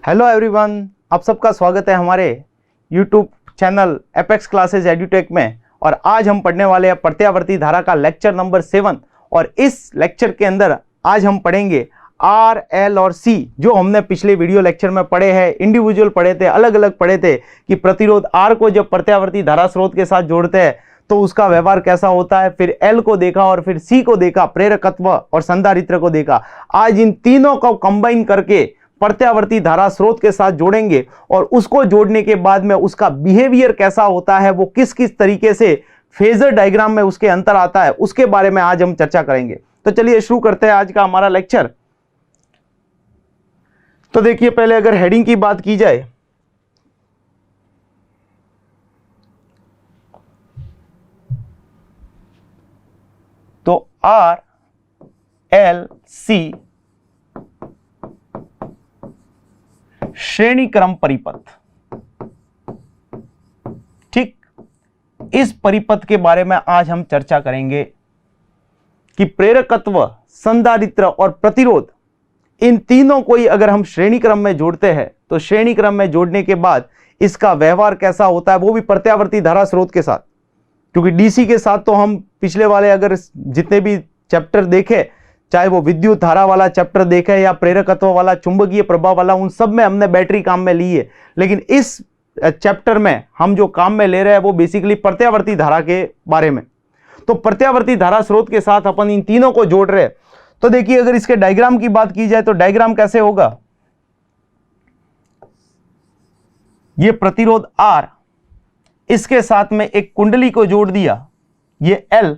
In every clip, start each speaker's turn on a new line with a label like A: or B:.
A: Hello everyone, आप सबका स्वागत है हमारे YouTube channel apex classes edutech में। और आज हम पढ़ने वाले हैं प्रत्यावर्ती धारा का लेक्चर नंबर 7। और इस लेक्चर के अंदर आज हम पढ़ेंगे आर, एल और सी, जो हमने पिछले वीडियो लेक्चर में पढ़े हैं, इंडिविजुअल पढ़े थे, अलग अलग पढ़े थे कि प्रतिरोध आर को जब प्रत्यावर्ती धारा स्रोत के साथ जोड़ते हैं तो उसका व्यवहार कैसा होता है। फिर एल को देखा और फिर सी को देखा, प्रेरकत्व और संधारित्र को देखा। आज इन तीनों को कंबाइन करके प्रत्यावर्ती धारा स्रोत के साथ जोड़ेंगे और उसको जोड़ने के बाद में उसका बिहेवियर कैसा होता है, वो किस किस तरीके से फेजर डायग्राम में उसके अंतर आता है, उसके बारे में आज हम चर्चा करेंगे। तो चलिए शुरू करते हैं आज का हमारा लेक्चर। तो देखिए, पहले अगर हेडिंग की बात की जाए तो आर, एल, सी श्रेणी क्रम परिपथ। ठीक, इस परिपथ के बारे में आज हम चर्चा करेंगे कि प्रेरकत्व, संधारित्र और प्रतिरोध, इन तीनों को ही अगर हम श्रेणी क्रम में जोड़ते हैं तो श्रेणी क्रम में जोड़ने के बाद इसका व्यवहार कैसा होता है, वो भी प्रत्यावर्ती धारा स्रोत के साथ। क्योंकि डीसी के साथ तो हम पिछले वाले अगर जितने भी चैप्टर देखे, चाहे वो विद्युत धारा वाला चैप्टर देखे या प्रेरकत्व वाला, चुंबकीय प्रभाव वाला, उन सब में हमने बैटरी काम में ली है। लेकिन इस चैप्टर में हम जो काम में ले रहे हैं वो बेसिकली प्रत्यावर्ती धारा के बारे में। तो प्रत्यावर्ती धारा स्रोत के साथ अपन इन तीनों को जोड़ रहे हैं। तो देखिए, अगर इसके डायग्राम की बात की जाए तो डायग्राम कैसे होगा। ये प्रतिरोध आर, इसके साथ में एक कुंडली को जोड़ दिया, ये एल,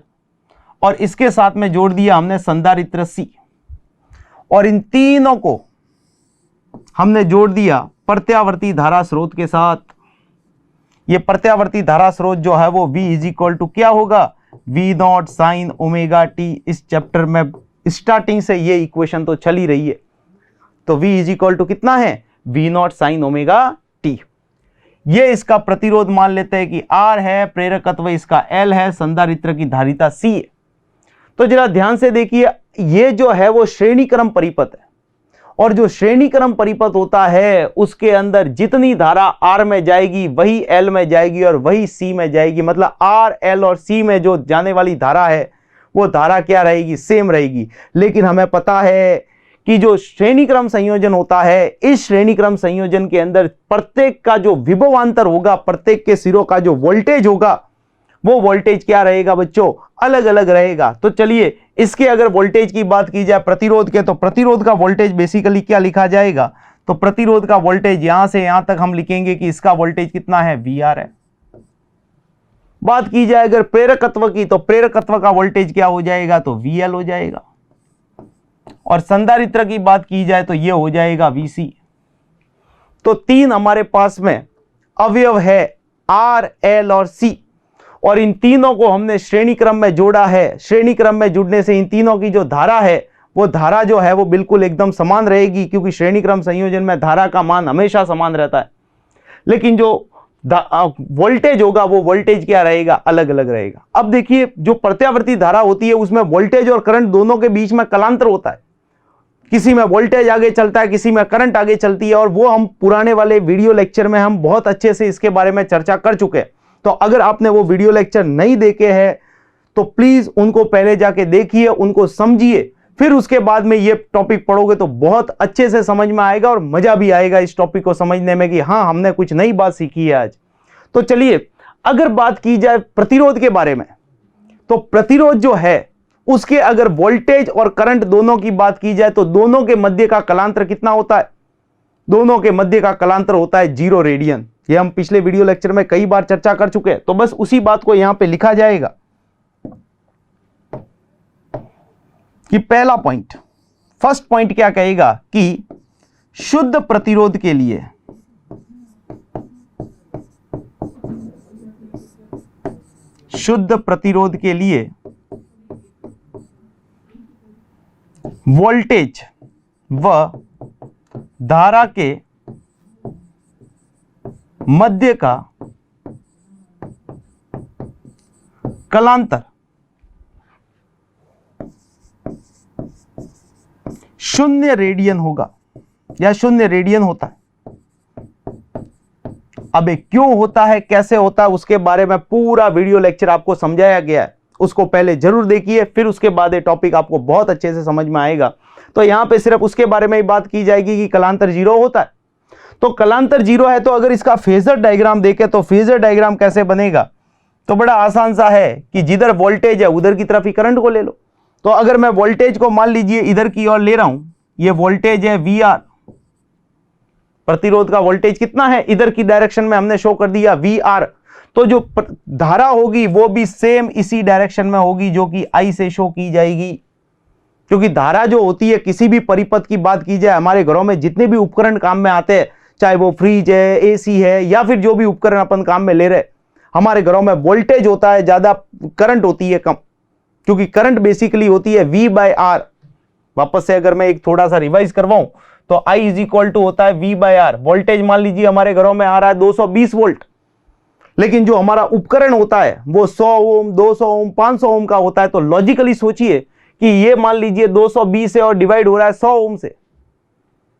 A: और इसके साथ में जोड़ दिया हमने संधारित्र सी, और इन तीनों को हमने जोड़ दिया प्रत्यावर्ती धारा स्रोत के साथ। ये प्रत्यावर्ती धारा स्रोत जो है वो V इज इक्वल टू क्या होगा, V0 साइन ओमेगा टी। इस चैप्टर में स्टार्टिंग से ये इक्वेशन तो चल ही रही है। तो V इज इक्वल टू कितना है, V0 साइन ओमेगा टी। ये इसका प्रतिरोध मान लेते हैं कि R है, प्रेरकत्व इसका L है, संधारित्र की धारिता C है। तो जरा ध्यान से देखिए, ये जो है वो श्रेणी क्रम परिपथ है, और जो श्रेणी क्रम परिपथ होता है उसके अंदर जितनी धारा R में जाएगी वही L में जाएगी और वही C में जाएगी। मतलब R, L और C में जो जाने वाली धारा है वो धारा क्या रहेगी, सेम रहेगी। लेकिन हमें पता है कि जो श्रेणी क्रम संयोजन होता है, इस श्रेणी क्रम संयोजन के अंदर प्रत्येक का जो विभवांतर होगा, प्रत्येक के सिरों का जो वोल्टेज होगा, वो वोल्टेज क्या रहेगा बच्चों, अलग अलग रहेगा। तो चलिए, इसके अगर वोल्टेज की बात की जाए प्रतिरोध के, तो प्रतिरोध का वोल्टेज बेसिकली क्या लिखा जाएगा, तो प्रतिरोध का वोल्टेज यहां से यहां तक हम लिखेंगे कि इसका वोल्टेज कितना है, VR है। बात की जाए अगर प्रेरकत्व की, तो प्रेरकत्व का वोल्टेज क्या हो जाएगा, तो VL हो जाएगा। और संधारित्र की बात की जाए तो ये हो जाएगा VC। तो तीन हमारे पास में अवयव है R, L और C, और इन तीनों को हमने श्रेणी क्रम में जोड़ा है। श्रेणी क्रम में जुड़ने से इन तीनों की जो धारा है, वो धारा जो है वो बिल्कुल एकदम समान रहेगी, क्योंकि श्रेणी क्रम संयोजन में धारा का मान हमेशा समान रहता है। लेकिन जो वोल्टेज होगा वो वोल्टेज क्या रहेगा, अलग अलग रहेगा। अब देखिए, जो प्रत्यावर्ती धारा होती है उसमें वोल्टेज और करंट दोनों के बीच में कलांतर होता है। किसी में वोल्टेज आगे चलता है, किसी में करंट आगे चलती है, और वो हम पुराने वाले वीडियो लेक्चर में हम बहुत अच्छे से इसके बारे में चर्चा कर चुके हैं। तो अगर आपने वो वीडियो लेक्चर नहीं देखे हैं तो प्लीज उनको पहले जाके देखिए, उनको समझिए, फिर उसके बाद में ये टॉपिक पढ़ोगे तो बहुत अच्छे से समझ में आएगा और मजा भी आएगा इस टॉपिक को समझने में कि हाँ, हमने कुछ नई बात सीखी है आज। तो चलिए, अगर बात की जाए प्रतिरोध के बारे में, तो प्रतिरोध जो है उसके अगर वोल्टेज और करंट दोनों की बात की जाए तो दोनों के मध्य का कलांतर कितना होता है, दोनों के मध्य का कलांतर होता है 0 रेडियन। ये हम पिछले वीडियो लेक्चर में कई बार चर्चा कर चुके हैं। तो बस उसी बात को यहां पे लिखा जाएगा कि पहला पॉइंट, फर्स्ट पॉइंट क्या कहेगा कि शुद्ध प्रतिरोध के लिए वोल्टेज व धारा के मध्य का कलांतर 0 रेडियन होगा या 0 रेडियन होता है। अब क्यों होता है, कैसे होता है, उसके बारे में पूरा वीडियो लेक्चर आपको समझाया गया है, उसको पहले जरूर देखिए, फिर उसके बाद ये टॉपिक आपको बहुत अच्छे से समझ में आएगा। तो यहां पे सिर्फ उसके बारे में ही बात की जाएगी कि कलांतर जीरो होता है। तो कलांतर जीरो है तो अगर इसका फेजर डायग्राम देखें तो फेजर डायग्राम कैसे बनेगा, तो बड़ा आसान सा है कि जिधर वोल्टेज है उधर की तरफ ही करंट को ले लो। तो अगर मैं वोल्टेज को मान लीजिए इधर की ओर ले रहा हूं, ये वोल्टेज है VR, प्रतिरोध का वोल्टेज कितना है, इधर की डायरेक्शन में हमने शो कर दिया VR, तो जो धारा होगी वो भी सेम इसी डायरेक्शन में होगी जो कि I से शो की जाएगी। क्योंकि धारा जो होती है, किसी भी परिपथ की बात की जाए, हमारे घरों में जितने भी उपकरण काम में आते हैं, चाहे वो फ्रिज है, AC है, या फिर जो भी उपकरण अपन काम में ले रहे, हमारे घरों में वोल्टेज होता है ज्यादा, करंट होती है कम, क्योंकि करंट बेसिकली होती है V/R। वापस से अगर मैं एक थोड़ा सा रिवाइज करवाऊं तो I इज इक्वल टू होता है V/R। वोल्टेज मान लीजिए हमारे घरों में आ रहा है 220 वोल्ट, लेकिन जो हमारा उपकरण होता है वो 100 ओम, 200 ओम, 500 ओम का होता है। तो लॉजिकली सोचिए कि ये मान लीजिए 220 है और डिवाइड हो रहा है 100 ओम से,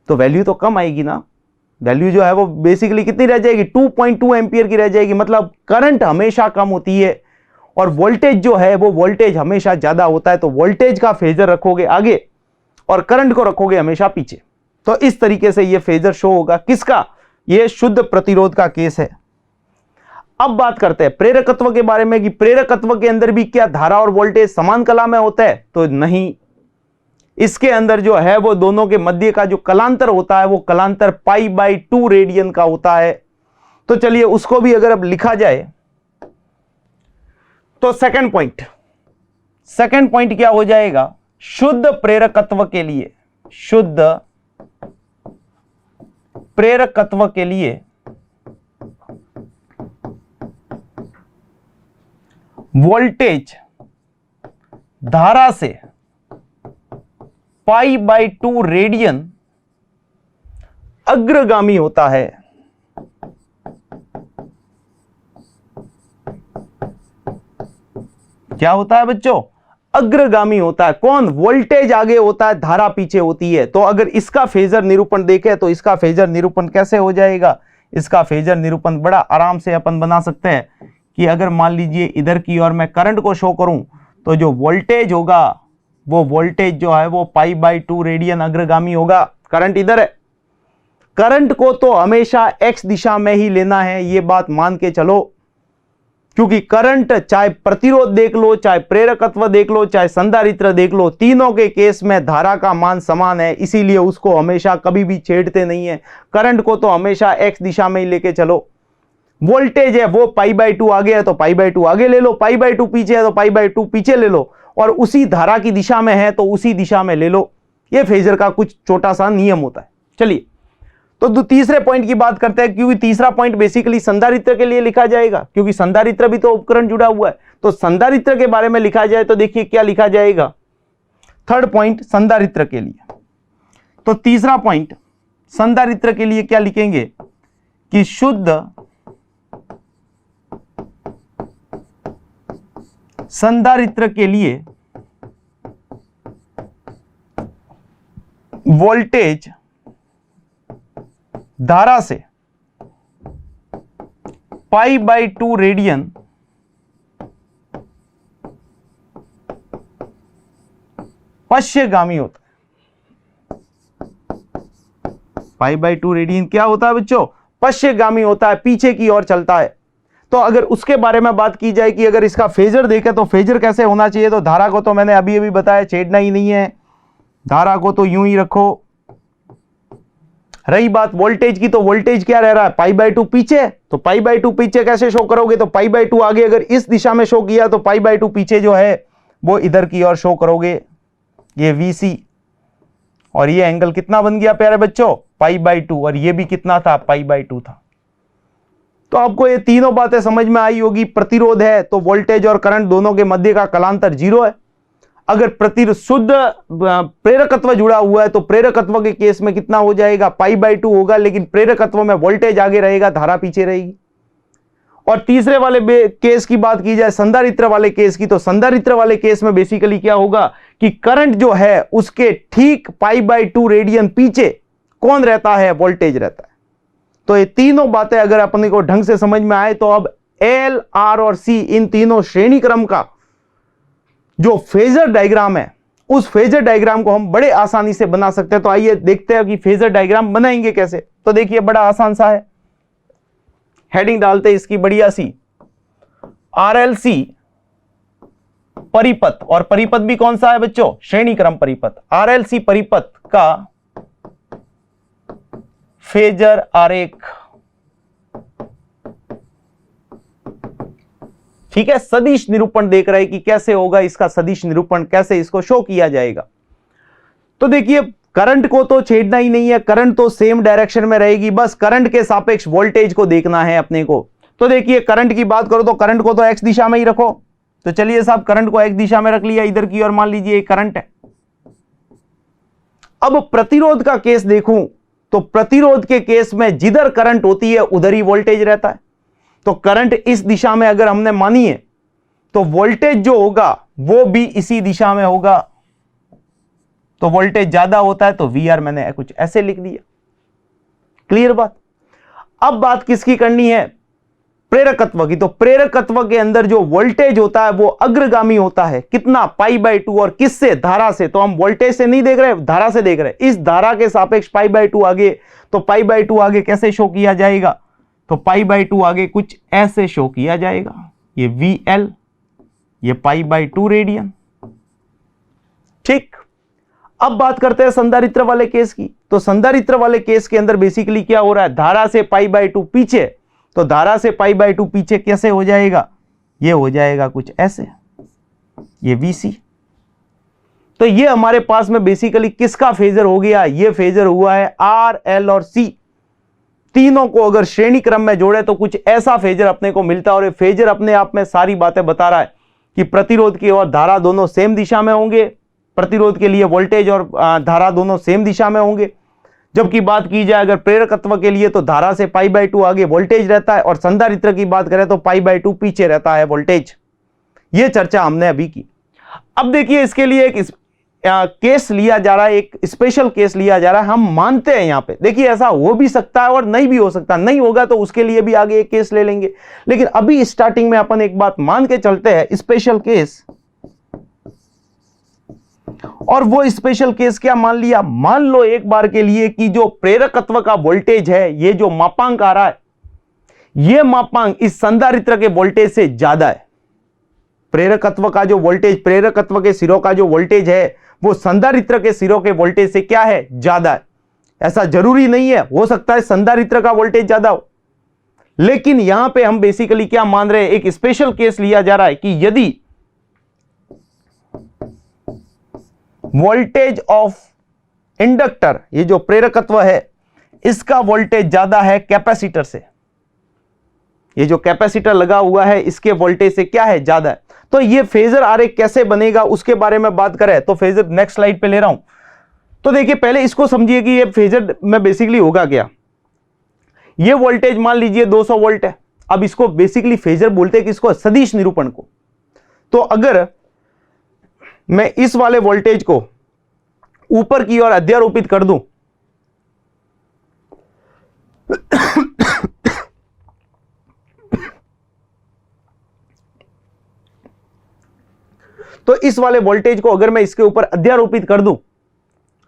A: तो वैल्यू तो कम आएगी ना। वैल्यू जो है वो बेसिकली कितनी रह जाएगी, 2.2 एम्पियर की रह जाएगी। मतलब करंट हमेशा कम होती है और वोल्टेज जो है वो वोल्टेज हमेशा ज्यादा होता है। तो वोल्टेज का फेजर रखोगे आगे और करंट को रखोगे हमेशा पीछे। तो इस तरीके से ये फेजर शो होगा। किसका, ये शुद्ध प्रतिरोध का केस है। अब बात करते हैं प्रेरकत्व के बारे में कि प्रेरकत्व के अंदर भी क्या धारा और वोल्टेज समान कला में होता है, तो नहीं। इसके अंदर जो है वो दोनों के मध्य का जो कलांतर होता है वो कलांतर π/2 रेडियन का होता है। तो चलिए उसको भी अगर अब लिखा जाए तो सेकंड पॉइंट क्या हो जाएगा, शुद्ध प्रेरकत्व के लिए, शुद्ध प्रेरकत्व के लिए वोल्टेज धारा से π/2 रेडियन अग्रगामी होता है। क्या होता है बच्चों, अग्रगामी होता है। कौन, वोल्टेज आगे होता है, धारा पीछे होती है। तो अगर इसका फेजर निरूपण देखें तो इसका फेजर निरूपण कैसे हो जाएगा, इसका फेजर निरूपण बड़ा आराम से अपन बना सकते हैं कि अगर मान लीजिए इधर की ओर मैं करंट को शो करूं तो जो वोल्टेज होगा वो वोल्टेज जो है वो π/2 रेडियन अग्रगामी होगा। करंट इधर है, करंट को तो हमेशा x दिशा में ही लेना है, ये बात मान के चलो। क्योंकि करंट चाहे प्रतिरोध देख लो, चाहे प्रेरकत्व देख लो, चाहे संधारित्र देख लो, तीनों के केस में धारा का मान समान है, इसीलिए उसको हमेशा कभी भी छेड़ते नहीं है। करंट को तो हमेशा x दिशा में ही लेके चलो। वोल्टेज है वो π/2 आगे है तो π/2 आगे ले लो, π/2 पीछे है तो π/2 पीछे ले लो, और उसी धारा की दिशा में है तो उसी दिशा में ले लो। ये फेजर का कुछ छोटा सा नियम होता है। चलिए तो तीसरे पॉइंट की बात करते हैं, क्योंकि तीसरा पॉइंट बेसिकली संधारित्र के लिए लिखा जाएगा, क्योंकि संधारित्र भी तो उपकरण जुड़ा हुआ है। तो संधारित्र के बारे में लिखा जाए तो देखिए क्या लिखा जाएगा, थर्ड पॉइंट संधारित्र के लिए। तो तीसरा पॉइंट संधारित्र के लिए क्या लिखेंगे कि शुद्ध संधारित्र के लिए वोल्टेज धारा से π/2 रेडियन पश्चगामी होता है। π/2 रेडियन क्या होता है बच्चों, पश्चगामी होता है, पीछे की ओर चलता है। तो अगर उसके बारे में बात की जाए कि अगर इसका फेजर देखें तो फेजर कैसे होना चाहिए, तो धारा को तो मैंने अभी अभी बताया छेड़ना ही नहीं है, धारा को तो यूं ही रखो। रही बात वोल्टेज की, तो वोल्टेज क्या रह रहा है, π/2 पीछे, तो π/2 पीछे कैसे शो करोगे, तो π/2 आगे अगर इस दिशा में शो किया तो π/2 पीछे जो है वो इधर की ओर शो करोगे, ये VC, और ये एंगल कितना बन गया प्यारे बच्चों, π/2, और ये भी कितना था, π/2 था। तो आपको ये तीनों बातें समझ में आई होगी। प्रतिरोध है तो वोल्टेज और करंट दोनों के मध्य का कलांतर 0 है। अगर प्रतिरोध शुद्ध प्रेरकत्व जुड़ा हुआ है तो प्रेरकत्व के केस में कितना हो जाएगा, π/2 होगा, लेकिन प्रेरकत्व में वोल्टेज आगे रहेगा, धारा पीछे रहेगी। और तीसरे वाले केस की बात की जाए संधारित्र वाले केस की, तो संधारित्र वाले केस में बेसिकली क्या होगा कि करंट जो है उसके ठीक π/2 रेडियन पीछे कौन रहता है, वोल्टेज रहता है। तो ये तीनों बातें अगर अपने को ढंग से समझ में आए तो अब एल, आर और सी इन तीनों श्रेणी क्रम का जो फेजर डायग्राम है, उस फेजर डायग्राम को हम बड़े आसानी से बना सकते हैं। तो आइए देखते हैं कि फेजर डायग्राम बनाएंगे कैसे। तो देखिए बड़ा आसान सा है, हेडिंग डालते हैं इसकी बढ़िया सी, आरएलसी परिपथ, और परिपथ भी कौन सा है बच्चों? श्रेणी क्रम परिपथ। आरएलसी परिपथ का फेजर आरेख, ठीक है। सदिश निरूपण देख रहे हैं कि कैसे होगा इसका सदिश निरूपण, कैसे इसको शो किया जाएगा। तो देखिए करंट को तो छेड़ना ही नहीं है, करंट तो सेम डायरेक्शन में रहेगी, बस करंट के सापेक्ष वोल्टेज को देखना है अपने को। तो देखिए करंट की बात करो तो करंट को तो एक्स दिशा में ही रखो। तो चलिए साहब करंट को एक्स दिशा में रख लिया इधर की ओर, मान लीजिए करंट है। अब प्रतिरोध का केस देखूं तो प्रतिरोध के केस में जिधर करंट होती है उधर ही वोल्टेज रहता है। तो करंट इस दिशा में अगर हमने मानी है तो वोल्टेज जो होगा वो भी इसी दिशा में होगा। तो वोल्टेज ज्यादा होता है तो वीआर मैंने कुछ ऐसे लिख दिया। क्लियर बात। अब बात किसकी करनी है? प्रेरकत्व की। तो प्रेरकत्व के अंदर जो वोल्टेज होता है वो अग्रगामी होता है, कितना? π/2। और किससे? धारा से। तो हम वोल्टेज से नहीं देख रहे, धारा से देख रहे। इस धारा के सापेक्ष π/2 आगे, तो π/2 आगे कैसे शो किया जाएगा? तो π/2 आगे कुछ ऐसे शो किया जाएगा, ये VL, ये π/2 रेडियन। ठीक। अब बात करते हैं संधारित्र वाले केस की। तो संधारित्र वाले केस के अंदर बेसिकली क्या हो रहा है? धारा से π/2 पीछे, तो धारा से π/2 पीछे कैसे हो जाएगा? ये हो जाएगा कुछ ऐसे, ये VC। तो ये हमारे पास में बेसिकली किसका फेजर हो गया? ये फेजर हुआ है R, L और C। तीनों को अगर श्रेणी क्रम में जोड़े तो कुछ ऐसा फेजर अपने को मिलता है। और ये फेजर अपने आप में सारी बातें बता रहा है कि प्रतिरोध की और धारा दोनों सेम दिशा में होंगे, प्रतिरोध के लिए वोल्टेज और धारा दोनों सेम दिशा में होंगे। जबकि बात की जाए अगर प्रेरकत्व के लिए तो धारा से π/2 आगे वोल्टेज रहता है, और संधारित्र की बात करें तो π/2 पीछे रहता है वोल्टेज। यह चर्चा हमने अभी की। अब देखिए इसके लिए एक केस लिया जा रहा है, एक स्पेशल केस लिया जा रहा है। हम मानते हैं यहां पे, देखिए ऐसा हो भी सकता है और नहीं भी हो सकता। नहीं होगा तो उसके लिए भी आगे एक केस ले लेंगे, लेकिन अभी स्टार्टिंग में अपन एक बात मान के चलते हैं, स्पेशल केस। और वो स्पेशल केस क्या मान लिया? मान लो एक बार के लिए कि जो प्रेरकत्व का वोल्टेज है, ये जो मापांक आ रहा है, ये मापांक इस संधारित्र के वोल्टेज से ज्यादा है। प्रेरकत्व का जो वोल्टेज, प्रेरकत्व के सिरों का जो वोल्टेज है वो संधारित्र के सिरों के वोल्टेज से क्या है? ज्यादा है। ऐसा जरूरी नहीं है, हो सकता है संधारित्र का वोल्टेज ज्यादा हो, लेकिन यहां पे हम बेसिकली क्या मान रहे हैं? एक स्पेशल केस लिया जा रहा है कि यदि वोल्टेज ऑफ इंडक्टर, ये जो प्रेरकत्व है, इसका वोल्टेज ज्यादा है कैपेसिटर से। ये जो कैपेसिटर लगा हुआ है इसके वोल्टेज से क्या है? ज्यादा है। तो ये फेजर आरेख कैसे बनेगा उसके बारे में बात करें तो फेजर नेक्स्ट स्लाइड पे ले रहा हूं। तो देखिए पहले इसको समझिए कि ये फेजर में बेसिकली होगा क्या। ये वोल्टेज मान लीजिए 200 वोल्ट है। अब इसको बेसिकली फेजर बोलते हैं कि इसको सदिश निरूपण को। तो अगर मैं इस वाले वोल्टेज को ऊपर की ओर अध्यारोपित कर दूं तो इस वाले वोल्टेज को अगर मैं इसके ऊपर अध्यारोपित कर दूं,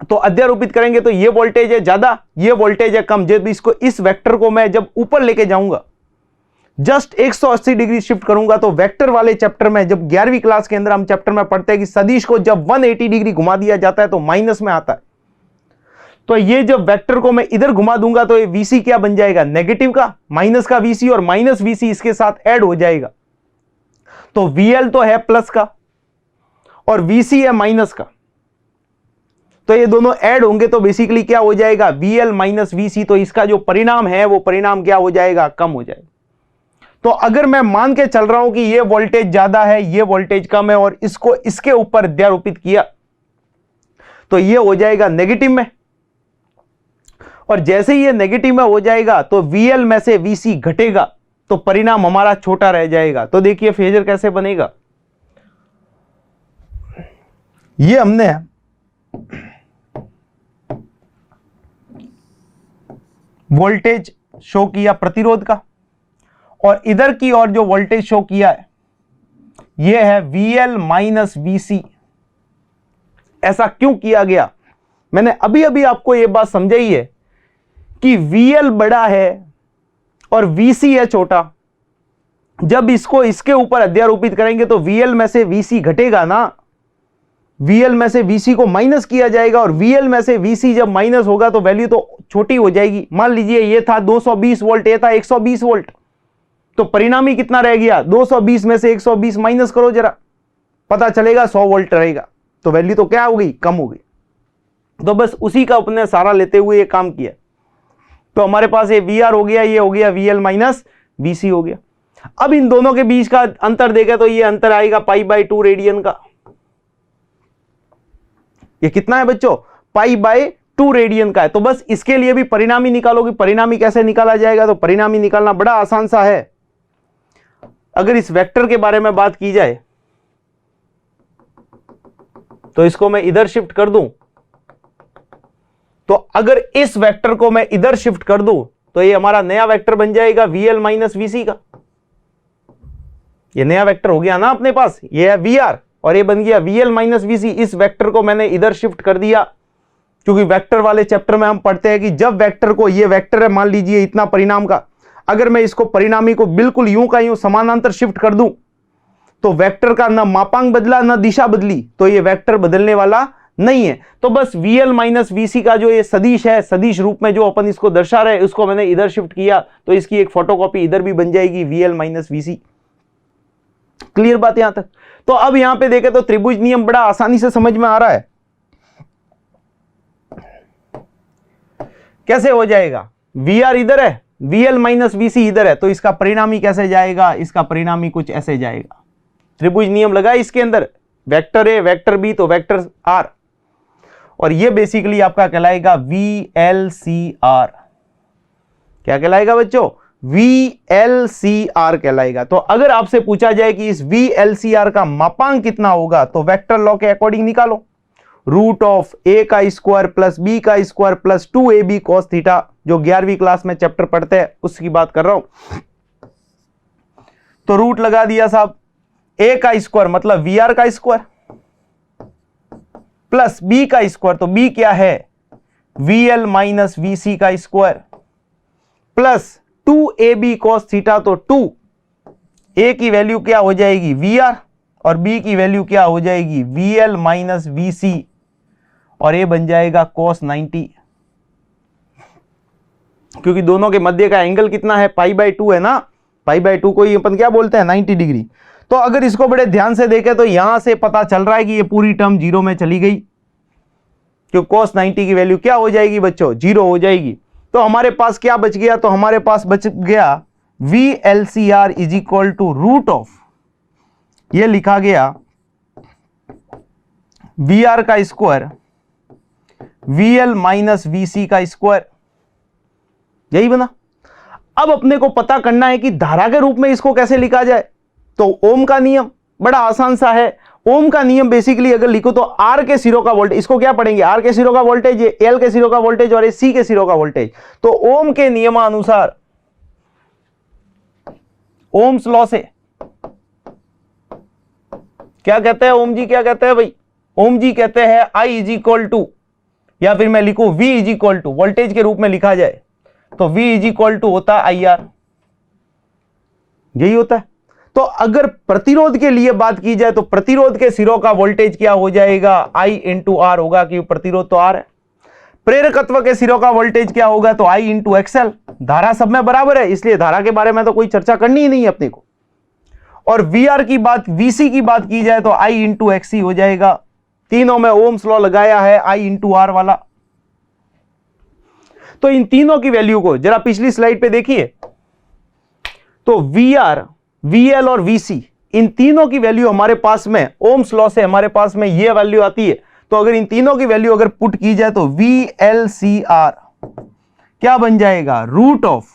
A: तो अध्यारोपित करेंगे तो ये वोल्टेज है ज्यादा, ये वोल्टेज है कम। जब इसको, इस वेक्टर को मैं जब ऊपर लेके जाऊंगा, जस्ट 180 डिग्री शिफ्ट करूंगा, तो वेक्टर वाले चैप्टर में, जब 11वीं क्लास के अंदर हम चैप्टर में पढ़ते हैं कि सदिश को जब 180 डिग्री घुमा दिया जाता है तो माइनस में आता है। तो ये जब वेक्टर को मैं इधर घुमा दूंगा तो ये VC क्या बन जाएगा? नेगेटिव का, माइनस का VC, और माइनस VC इसके साथ ऐड हो जाएगा। तो VL तो है प्लस का और VC है माइनस का, तो ये दोनों ऐड होंगे तो बेसिकली क्या हो जाएगा? VL minus VC। तो इसका जो परिणाम है वो परिणाम क्या हो जाएगा? कम हो जाएगा। तो अगर मैं मान के चल रहा हूं कि ये वोल्टेज ज्यादा है, ये वोल्टेज कम है, और इसको इसके ऊपर अध्यारोपित किया, तो ये हो जाएगा नेगेटिव में। और जैसे ही ये नेगेटिव में हो जाएगा तो VL में से VC घटेगा, तो परिणाम हमारा छोटा रह जाएगा। तो देखिए फेजर कैसे बनेगा। ये हमने वोल्टेज शो किया प्रतिरोध का, और इधर की ओर जो वोल्टेज शो किया है यह है VL माइनस VC। ऐसा क्यों किया गया? मैंने अभी अभी आपको यह बात समझाई है कि VL बड़ा है और VC है छोटा। जब इसको इसके ऊपर अध्यारोपित करेंगे तो VL में से VC घटेगा ना, VL में से VC को माइनस किया जाएगा, और VL में से VC जब माइनस होगा तो वैल्यू तो छोटी हो जाएगी। मान लीजिए ये था 220 वोल्ट, ये था 120 वोल्ट, तो परिणामी कितना रह गया? 220 में से 120 माइनस करो जरा, पता चलेगा 100 वोल्ट रहेगा, तो वैल्यू तो क्या हो गई? कम हो गई। तो बस उसी का अपने सारा लेते हुए ये काम किया। तो हमारे पास ये VR हो गया, ये हो गया VL माइनस VC हो गया। अब इन दोनों के बीच का अंतर देखें तो ये अंतर आएगा π/2 रेडियन का। ये कितना है बच्चों? π/2 रेडियन का है। तो बस इसके लिए भी परिणामी निकालोगे। परिणामी कैसे निकाला जाएगा? तो परिणामी निकालना बड़ा आसान सा है। अगर इस वेक्टर के बारे में बात की जाए तो इसको मैं इधर शिफ्ट कर दूं, तो अगर इस वेक्टर को मैं इधर शिफ्ट कर दूं तो ये हमारा नया वेक्टर बन जाएगा VL माइनस VC का। ये नया वेक्टर हो गया ना अपने पास, ये है VR और ये बन गया VL माइनस VC। इस वेक्टर को मैंने इधर शिफ्ट कर दिया, क्योंकि वेक्टर वाले चैप्टर में हम पढ़ते हैं कि जब वेक्टर को, ये वेक्टर है मान लीजिए इतना परिणाम का, अगर मैं इसको परिणामी को बिल्कुल यूं का यूं समानांतर शिफ्ट कर दूं तो वेक्टर का ना मापांक बदला ना दिशा बदली, तो ये वेक्टर बदलने वाला नहीं है। तो बस VL माइनस VC का जो ये सदिश है, सदिश रूप में जो अपन इसको दर्शा रहे, उसको मैंने इधर शिफ्ट किया, तो इसकी एक फोटोकॉपी इधर भी बन जाएगी VL माइनस VC। क्लियर बात यहां तक? तो अब यहां पे देखें तो त्रिभुज नियम बड़ा आसानी से समझ में आ रहा है। कैसे हो जाएगा? VR इधर है, VL माइनस VC इधर है, तो इसका परिणामी कैसे जाएगा? इसका परिणामी कुछ ऐसे जाएगा। त्रिभुज नियम लगा इसके अंदर, वेक्टर A वेक्टर B तो वेक्टर R, और ये बेसिकली आपका कहलाएगा VLCR। क्या कहलाएगा बच्चों? VLCR कहलाएगा। तो अगर आपसे पूछा जाए कि इस VLCR का मापांक कितना होगा, तो वेक्टर लॉ के अकॉर्डिंग निकालो, रूट ऑफ A का स्क्वायर प्लस B का square plus 2AB cos theta, जो 11वीं क्लास में चैप्टर पढ़ते हैं उसकी बात कर रहा हूं। तो रूट लगा दिया साहब, A का स्क्वायर मतलब VR का स्क्वायर प्लस B का स्क्वायर, तो B क्या है? VL माइनस VC का square plus 2AB cos theta, तो 2 A की वैल्यू क्या हो जाएगी? VR, और B की वैल्यू क्या हो जाएगी? VL माइनस VC, और ये बन जाएगा cos 90, क्योंकि दोनों के मध्य का एंगल कितना है? π/2 है ना, π/2 को ही अपन क्या बोलते हैं? 90 डिग्री। तो अगर इसको बड़े ध्यान से देखें तो यहां से पता चल रहा है कि ये पूरी टर्म जीरो में चली गई, क्योंकि cos 90 की वैल्यू क्या हो जाएगी बच्चों? जीरो हो जाएगी। तो हमारे पास क्या बच गया? तो हमारे पास बच गया VLCR is equal to root of, ये लिखा गया VR का स्क्वायर VL माइनस VC का स्क्वायर, यही बना। अब अपने को पता करना है कि धारा के रूप में इसको कैसे लिखा जाए। तो ओम का नियम बड़ा आसान सा है। ओम का नियम बेसिकली अगर लिखो तो R के सिरों का वोल्टेज, इसको क्या पढ़ेंगे? R के सिरों का वोल्टेज, ये L के सिरों का वोल्टेज और ये C के सिरों का वोल्टेज। तो ओम के नियमानुसार, ओम्स लॉ से क्या कहते हैं ओम जी? क्या कहते हैं भाई? ओम जी कहते हैं I इज इक्वल टू, या फिर मैं लिखूं V is equal to, voltage के रूप में लिखा जाए तो V इज इक्वल टू होता है IR, यही होता है। तो अगर प्रतिरोध के लिए बात की जाए तो प्रतिरोध के सिरों का वोल्टेज क्या हो जाएगा? I इंटू R होगा, क्योंकि प्रतिरोध तो R है। प्रेरकत्व के सिरों का वोल्टेज क्या होगा? तो I इंटू XL। धारा सब में बराबर है, इसलिए धारा के बारे में तो कोई चर्चा करनी ही नहीं है अपने को। और VR की बात, VC की बात की जाए तो I इंटू XC हो जाएगा। तीनों में ओम्स लॉ लगाया है I इंटू R वाला। तो इन तीनों की वैल्यू को जरा पिछली स्लाइड पे देखिए, तो VR, VL और VC, इन तीनों की वैल्यू हमारे पास में ओम्स लॉ से हमारे पास में ये वैल्यू आती है। तो अगर इन तीनों की वैल्यू अगर पुट की जाए तो VLCR क्या बन जाएगा? रूट ऑफ,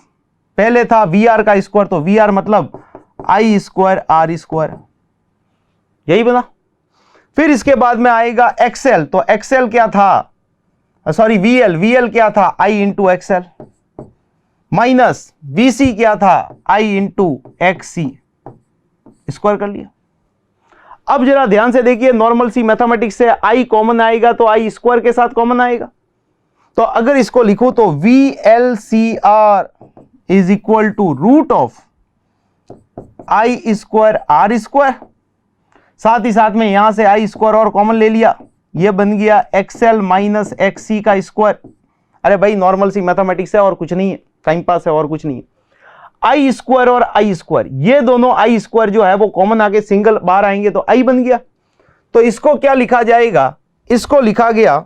A: पहले था VR का स्क्वायर, तो VR मतलब I स्क्वायर R स्क्वायर, यही बना। फिर इसके बाद में आएगा XL, तो XL क्या था? सॉरी VL क्या था? I into XL। Minus VC क्या था, I इंटू XC स्क्वायर कर लिया। अब जरा ध्यान से देखिए, नॉर्मल सी मैथमेटिक्स से I कॉमन आएगा तो I स्क्वायर के साथ कॉमन आएगा। तो अगर इसको लिखो तो VLCR is equal to root of I square R square, साथ ही साथ में यहां से I स्क्वायर और कॉमन ले लिया, यह बन गया XL माइनस XC का स्क्वायर। अरे भाई नॉर्मल सी मैथमेटिक्स है और कुछ नहीं है, टाइम पास है और कुछ नहीं है। I स्क्वायर और I स्क्वायर, ये दोनों I स्क्वायर जो है वो कॉमन आके सिंगल बाहर आएंगे तो I बन गया। तो इसको क्या लिखा जाएगा, इसको लिखा गया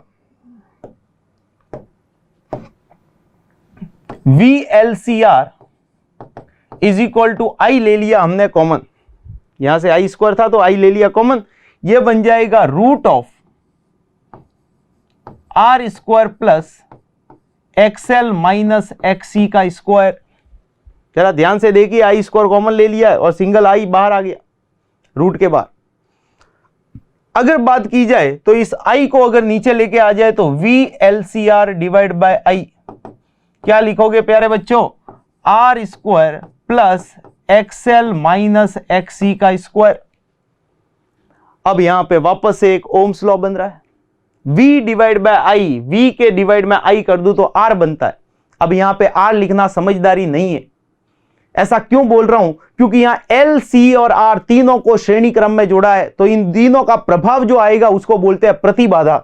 A: VLCR is equal to I ले लिया हमने कॉमन, यहां से I स्क्वायर था तो I ले लिया कॉमन, ये बन जाएगा root of R square plus XL minus XC का स्क्वायर। जरा ध्यान से देखिए, I स्क्वायर कॉमन ले लिया और सिंगल I बाहर आ गया रूट के बाहर। अगर बात की जाए तो इस I को अगर नीचे लेके आ जाए तो VLCR डिवाइड बाय I, क्या लिखोगे प्यारे बच्चों, R square plus XL minus XC का स्क्वायर। अब यहां पे वापस से एक ओम्स लॉ बन रहा है, V divide by I, V के डिवाइड में I कर दूं तो R बनता है। अब यहां पे R लिखना समझदारी नहीं है। ऐसा क्यों बोल रहा हूं, क्योंकि यहां L, C और R तीनों को श्रेणी क्रम में जोड़ा है, तो इन तीनों का प्रभाव जो आएगा उसको बोलते हैं प्रतिबाधा।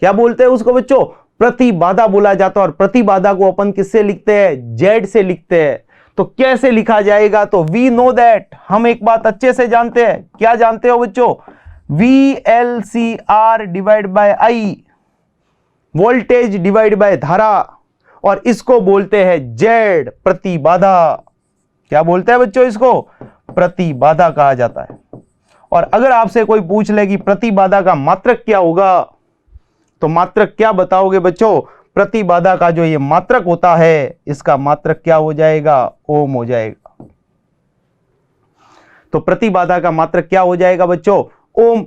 A: क्या बोलते हैं उसको बच्चों, प्रतिबाधा बोला जाता है। और प्रतिबाधा को अपन किससे लिखते हैं, Z से लिखते हैं। तो कैसे लिखा जाएगा, तो वी नो दैट, हम एक बात अच्छे से जानते हैं। क्या जानते हो बच्चों, VLCR divide by I, voltage divide by धारा, और इसको बोलते हैं Z, प्रतिबाधा। क्या बोलते हैं बच्चों, इसको प्रतिबाधा कहा जाता है। और अगर आपसे कोई पूछ ले कि प्रतिबाधा का मात्रक क्या होगा, तो मात्रक क्या बताओगे बच्चों, प्रतिबाधा का जो ये मात्रक होता है, इसका मात्रक क्या हो जाएगा, ओम हो जाएगा। तो प्रतिबाधा का मात्रक क्या हो जाएगा बच्चों, ओम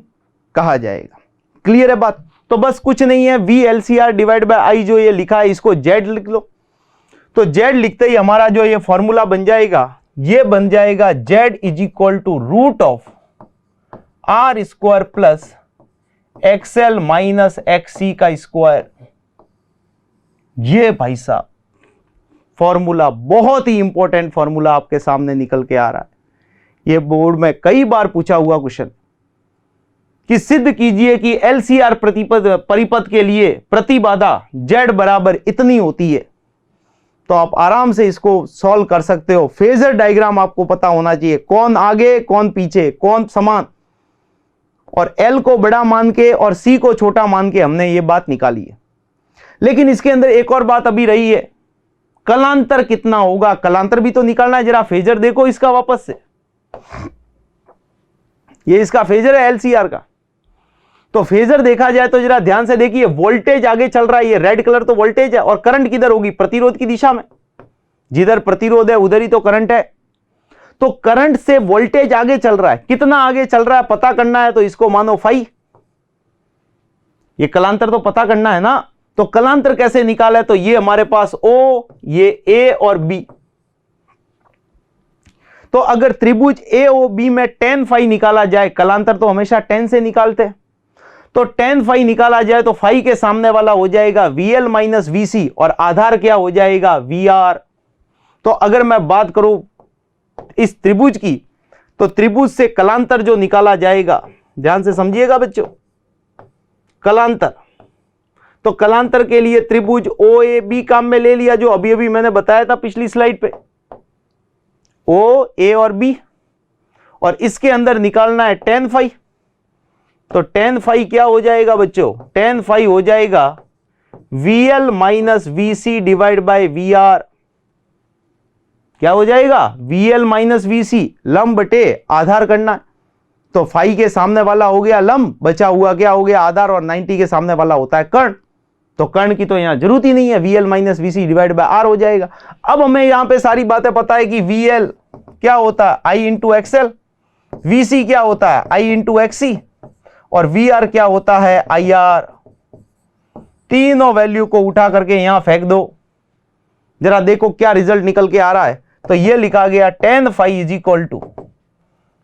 A: कहा जाएगा। क्लियर है बात। तो बस कुछ नहीं है, VLCR डिवाइड बाय I जो ये लिखा है इसको Z लिख लो। तो Z लिखते ही हमारा जो ये फॉर्मूला बन जाएगा, ये बन जाएगा Z is equal to root of R square plus XL minus XC का स्क्वायर। ये भाई साहब फॉर्मूला बहुत ही इंपॉर्टेंट फॉर्मूला आपके सामने निकल के आ रहा है। ये बोर्ड में कई बार पूछा हुआ क्वेश्चन कि सिद्ध कीजिए कि LCR परिपथ के लिए प्रतिबाधा Z बराबर इतनी होती है। तो आप आराम से इसको सॉल्व कर सकते हो। फेजर डायग्राम आपको पता होना चाहिए, कौन आगे कौन पीछे, कौन समान, और L को बड़ा मान के और C को छोटा मान के हमने ये बात निकाली है। लेकिन इसके अंदर एक और बात अभी रही है, कलांतर कितना होगा, कलांतर भी तो निकालना है। जरा फेजर देखो इसका वापस से, ये इसका फेजर है LCR का। तो फेजर देखा जाए तो जरा ध्यान से देखिए, वोल्टेज आगे चल रहा है, ये रेड कलर तो वोल्टेज है, और करंट किधर होगी, प्रतिरोध की दिशा में। जिधर प्रतिरोध है उधर ही तो करंट है। तो करंट से वोल्टेज आगे चल रहा है, कितना आगे चल रहा है पता करना है, तो इसको मानो फाई। ये कलांतर तो पता करना है ना। तो कलांतर कैसे निकाला है, तो ये हमारे पास O, ये A और B। तो अगर त्रिभुज AOB में tan फाई निकाला जाए, कलांतर तो हमेशा tan से निकालते हैं, तो tan फाई निकाला जाए तो फाई के सामने वाला हो जाएगा VL माइनस VC, और आधार क्या हो जाएगा, VR। तो अगर मैं बात करूं इस त्रिभुज की, तो त्रिभुज से कलांतर जो निकाला जाएगा, ध्यान से समझिएगा बच्चों, कलांतर। तो कलांतर के लिए त्रिभुज OAB काम में ले लिया, जो अभी अभी मैंने बताया था पिछली स्लाइड पे, O, A और B, और इसके अंदर निकालना है tan फाई। तो tan फाई क्या हो जाएगा बच्चों, tan फाई हो जाएगा VL minus VC divide by VR। क्या हो जाएगा, VL माइनस VC, लंब बटे आधार करना है। तो फाई के सामने वाला हो गया लंब, बचा हुआ क्या हो गया, आधार, और 90 के सामने वाला होता है कर्ण। तो कर्ण की तो यहां जरूरत ही नहीं है, VL minus VC divide by R हो जाएगा। अब हमें यहां पे सारी बातें पता है कि VL क्या होता है, I इंटू XL, VC क्या होता है, I इंटू XC, और VR क्या होता है, IR। तीनों वैल्यू को उठा करके यहां फेंक दो, जरा देखो क्या रिजल्ट निकल के आ रहा है। तो ये लिखा गया tan phi is equal to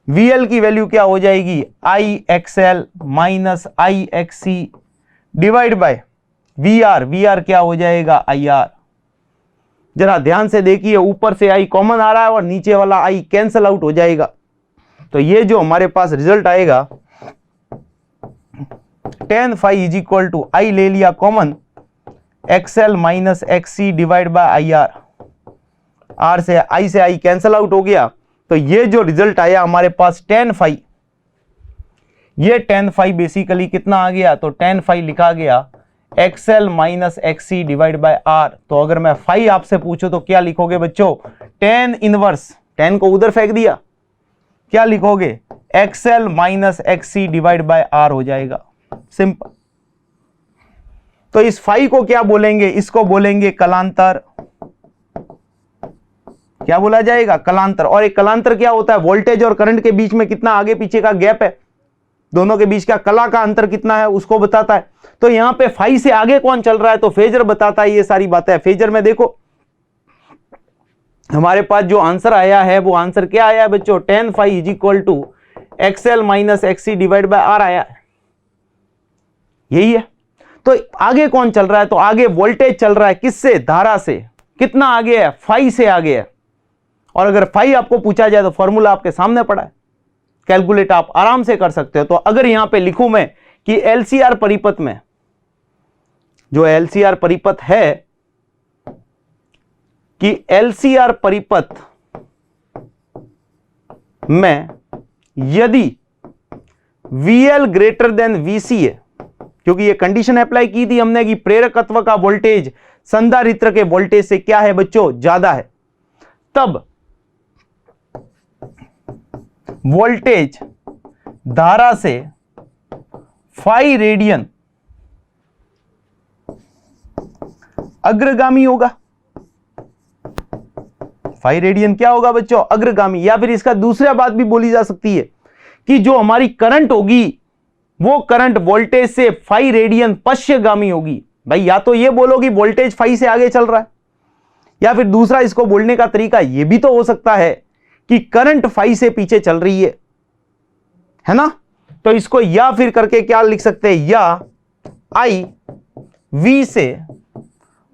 A: VL की वैल्यू क्या हो जाएगी, IXL minus IXC divide by VR क्या हो जाएगा IR। जरा ध्यान से देखिए, ऊपर से I कॉमन आ रहा है और नीचे वाला I कैंसल आउट हो जाएगा। तो ये जो हमारे पास रिजल्ट आएगा tan phi is equal to I ले लिया common XL minus XC divide by IR, R से I कैंसल आउट हो गया। तो ये जो रिजल्ट आया हमारे पास tan फाई, ये tan फाई बेसिकली कितना आ गया, तो tan फाई लिखा गया XL minus XC divide by R। तो अगर मैं फाई आपसे पूछूं तो क्या लिखोगे बच्चों, tan इनवर्स, tan को उधर फेंक दिया, क्या लिखोगे XL minus XC divide by R हो जाएगा, सिंपल। तो इस फाई को क्या बोलेंगे, इसको बोलेंगे कलांतर। क्या बोला जाएगा, कलांतर। और एक कलांतर क्या होता है, वोल्टेज और करंट के बीच में कितना आगे पीछे का गैप है, दोनों के बीच का कला का अंतर कितना है उसको बताता है। तो यहां पे फाई से आगे कौन चल रहा है, तो फेजर बताता है ये सारी बातें। फेजर में देखो हमारे पास जो आंसर आया है वो आंसर क्या आया है बच्चों, tan phi is equal to XL minus XC divide by R आया है, यही है। तो आगे कौन चल रहा है, तो आगे वोल्टेज चल रहा है, किससे, धारा से। कितना आगे है, फाई से आगे है। और अगर फाई आपको पूछा जाए तो फॉर्मूला आपके सामने पड़ा है, कैलकुलेट आप आराम से कर सकते हो। तो अगर यहां पे लिखूं मैं कि LCR परिपथ में, जो LCR परिपथ है, कि LCR परिपथ में यदि VL ग्रेटर देन VC है, क्योंकि ये कंडीशन अप्लाई की थी हमने कि प्रेरकत्व का वोल्टेज संधारित्र के वोल्टेज से क्या है बच्चों, ज्यादा है, तब वोल्टेज धारा से फाई रेडियन अग्रगामी होगा। फाई रेडियन क्या होगा बच्चों, अग्रगामी। या फिर इसका दूसरा बात भी बोली जा सकती है कि जो हमारी करंट होगी वो करंट वोल्टेज से फाई रेडियन पश्चिगामी होगी। भाई या तो ये बोलो कि वोल्टेज फाई से आगे चल रहा है, या फिर दूसरा इसको बोलने का तरीका ये भी तो हो सकता है कि करंट फाई से पीछे चल रही है ना। तो इसको या फिर करके क्या लिख सकते हैं, या I V से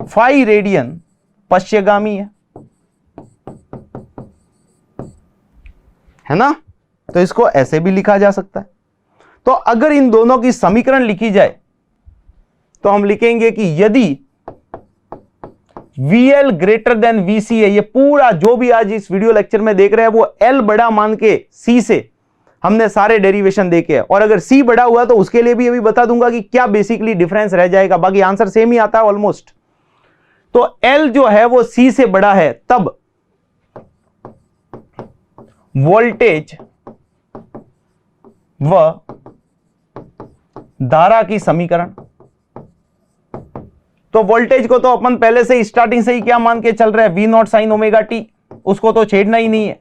A: फाई रेडियन पश्चिगामी है ना। तो इसको ऐसे भी लिखा जा सकता है। तो अगर इन दोनों की समीकरण लिखी जाए तो हम लिखेंगे कि यदि VL ग्रेटर देन VC है, ये पूरा जो भी आज इस वीडियो लेक्चर में देख रहे हैं वो L बड़ा मान के C से हमने सारे डेरिवेशन देखे हैं। और अगर C बड़ा हुआ तो उसके लिए भी अभी बता दूंगा कि क्या बेसिकली डिफरेंस रह जाएगा, बाकी आंसर सेम ही आता है ऑलमोस्ट। तो L जो है वो C से बड़ा है, तब वोल्टेज व धारा की समीकरण। तो वोल्टेज को तो अपन पहले से स्टार्टिंग से ही क्या मान के चल रहे हैं, V0 साइन ओमेगा टी, उसको तो छेड़ना ही नहीं है।